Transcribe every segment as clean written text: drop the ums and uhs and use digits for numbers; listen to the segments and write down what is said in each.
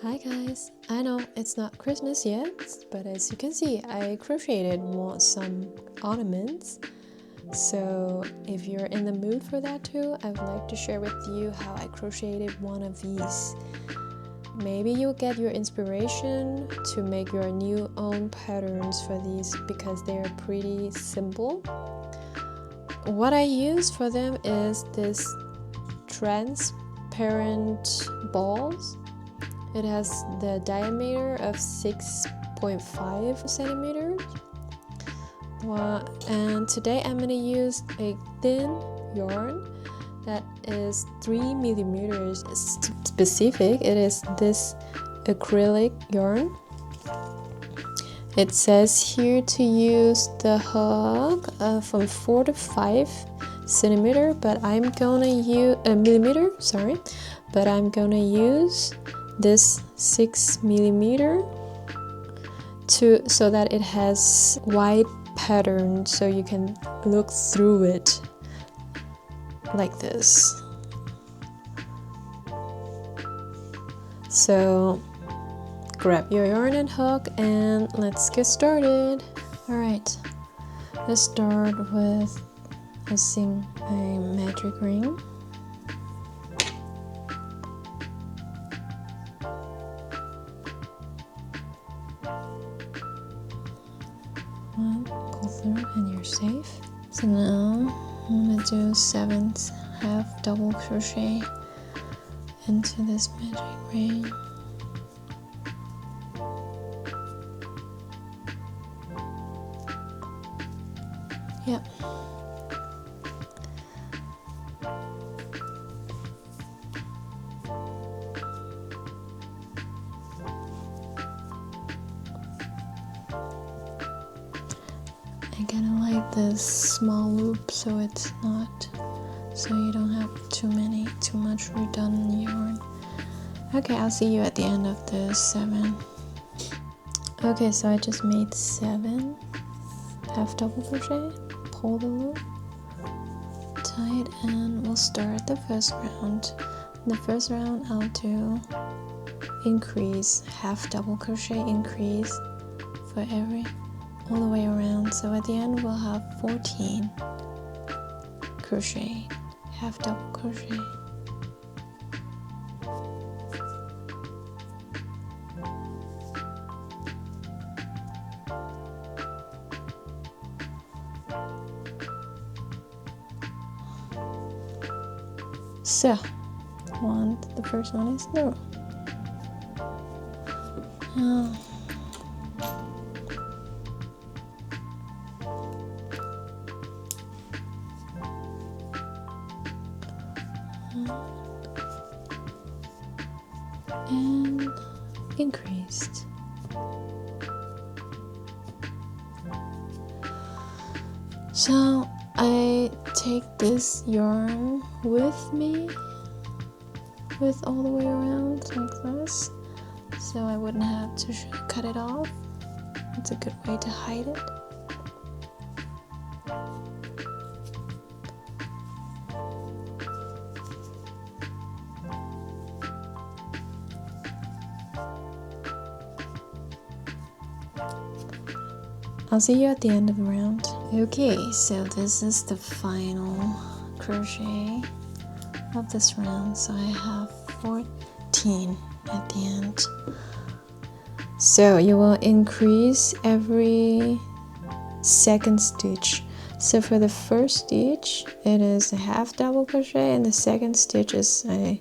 Hi guys, I know it's not Christmas yet, but as you can see I crocheted some ornaments. So if you're in the mood for that too, I would like to share with you how I crocheted one of these. Maybe you'll get your inspiration to make your new own patterns for these because they're pretty simple. What I use for them is this transparent balls. It has the diameter of 6.5 centimeters. And today I'm going to use a thin yarn that is 3 millimeters specific. It is this acrylic yarn. It says here to use the hook from 4 to 5 centimeter, but I'm gonna use a millimeter. Sorry, but I'm gonna use this 6 millimeter so that it has wide pattern, so you can look through it like this. So grab your yarn and hook and let's get started. Alright, let's start with using a magic ring. Pull through and you're safe. So now I'm gonna do 7 half double crochet into this magic ring. Yep. I kind of like this small loop so you don't have too much redundant yarn. Okay, I'll see you at the end of the 7. Okay, so I just made 7 half double crochet, pull the loop tight, and we'll start the first round. In the first round I'll do increase, half double crochet increase for all the way around, so at the end we'll have 14 crochet, half double crochet. So the first one is through. And increased. So I take this yarn with me all the way around like this, so I wouldn't have to cut it off. It's a good way to hide it. I'll see you at the end of the round. Okay, so this is the final crochet of this round. So I have 14 at the end. So you will increase every second stitch. So for the first stitch, it is a half double crochet, and the second stitch is a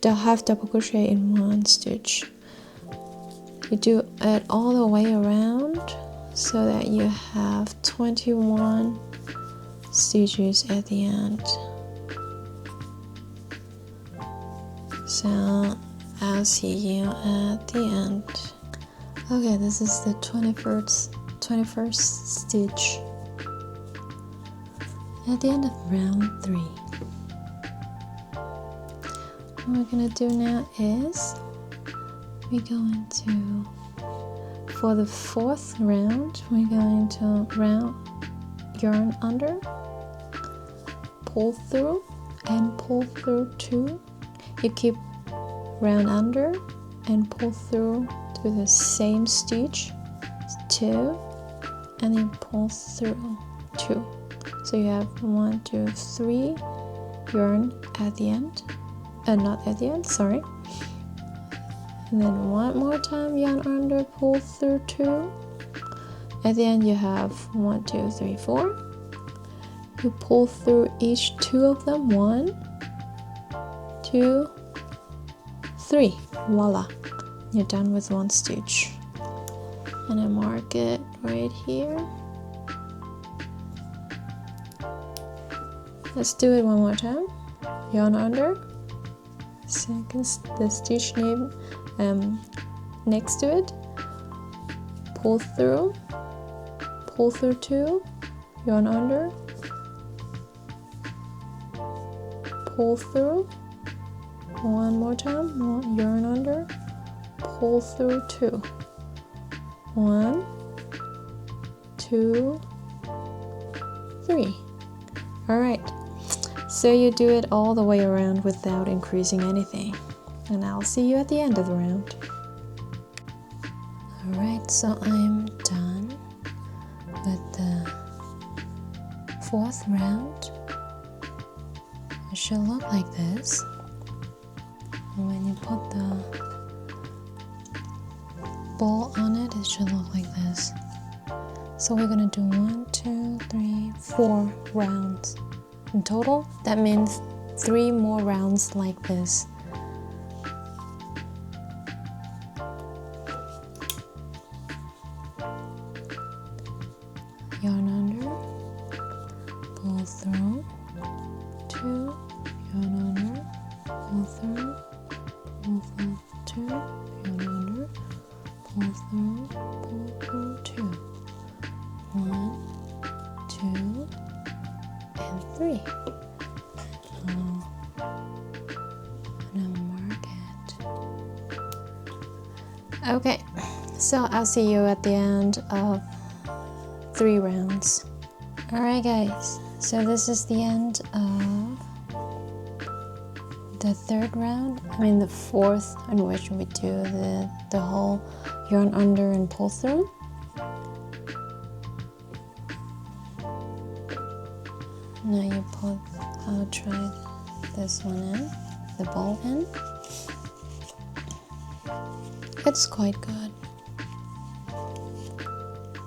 half double crochet in one stitch. You do it all the way around so that you have 21 stitches at the end. So I'll see you at the end. Okay, this is the 21st stitch at the end of round 3. What we're gonna do now is we're going to, for the 4th round, we're going to yarn under, pull through, and pull through 2. You keep round under and pull through to the same stitch, 2, and then pull through 2. So you have 1, 2, 3 yarn at the end, not at the end, sorry. And then one more time, yarn under, pull through 2. At the end you have 1, 2, 3, 4. You pull through each 2 of them, 1, 2, 3. Voila, you're done with 1 stitch. And I mark it right here. Let's do it one more time. Yarn under, second the stitch name next to it, pull through 2, yarn under, pull through one more time, yarn under, pull through 2, 1, 2, 3. All right, so you do it all the way around without increasing anything, and I'll see you at the end of the round. All right, so I'm done with the 4th round. It should look like this. And when you put the ball on it, it should look like this. So we're gonna do 1, 2, 3, 4 rounds in total. That means 3 more rounds like this. Yarn under, pull through 2, yarn under, pull through 2, yarn under, pull through 2, 1, 2, and 3. And I'll mark it. Okay, so I'll see you at the end of 3 rounds. Alright guys, so this is the end of the 3rd round, the 4th, in which we do the whole yarn under and pull through. Now you put, I'll try this one in, the ball in. It's quite good.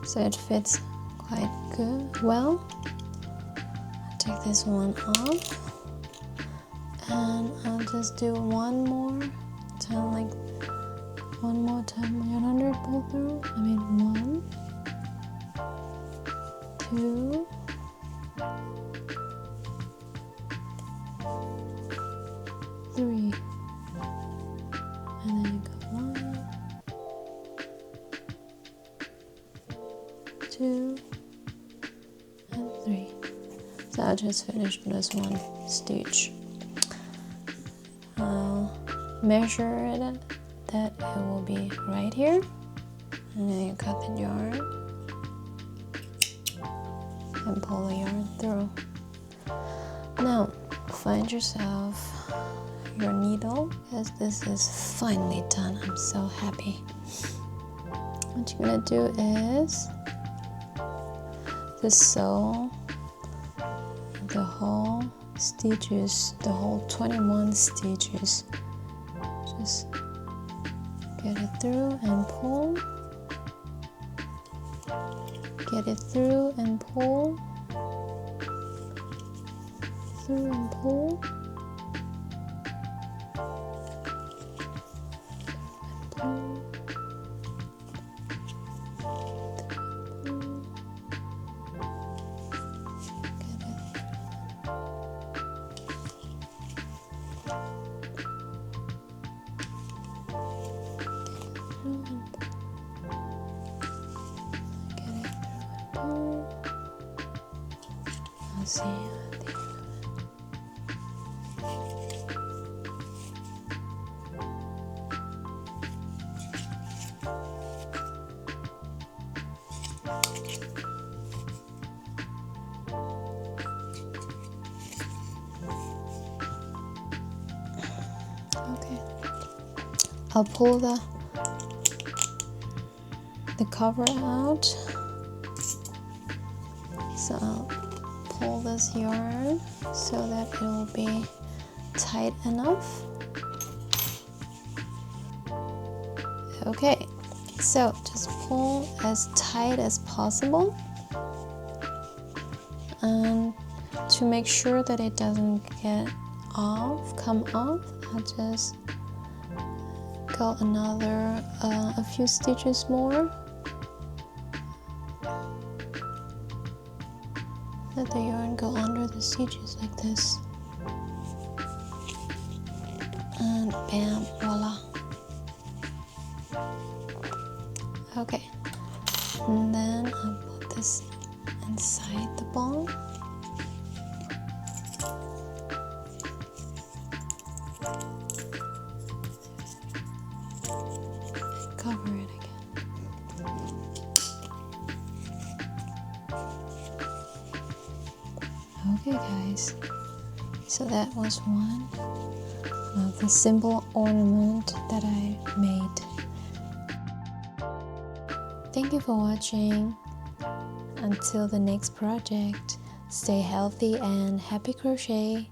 So it fits quite good, well. I'll take this one off. And I'll just do one more time, yarn under, pull through. 1, 2, 3, and then you go 1, 2, and 3. So I'll just finish this one stitch. I'll measure it that it will be right here, and then you cut the yarn and pull the yarn through. Now find yourself your needle, because this is finally done. I'm so happy. What you're gonna do is just sew the whole stitches, the whole 21 stitches. Just get it through and pull, get it through and pull, through and pull, I'll see you at the end of it. Okay. I'll pull the cover out. So I'll pull this yarn so that it will be tight enough. Okay, so just pull as tight as possible, and to make sure that it doesn't come off, I'll just go another a few stitches more. Let the yarn go under the stitches like this, and bam, voila. Okay, and then I'll put this inside the ball. Cover it again. Okay guys, so that was one of the simple ornament that I made. Thank you for watching. Until the next project, stay healthy and happy crochet!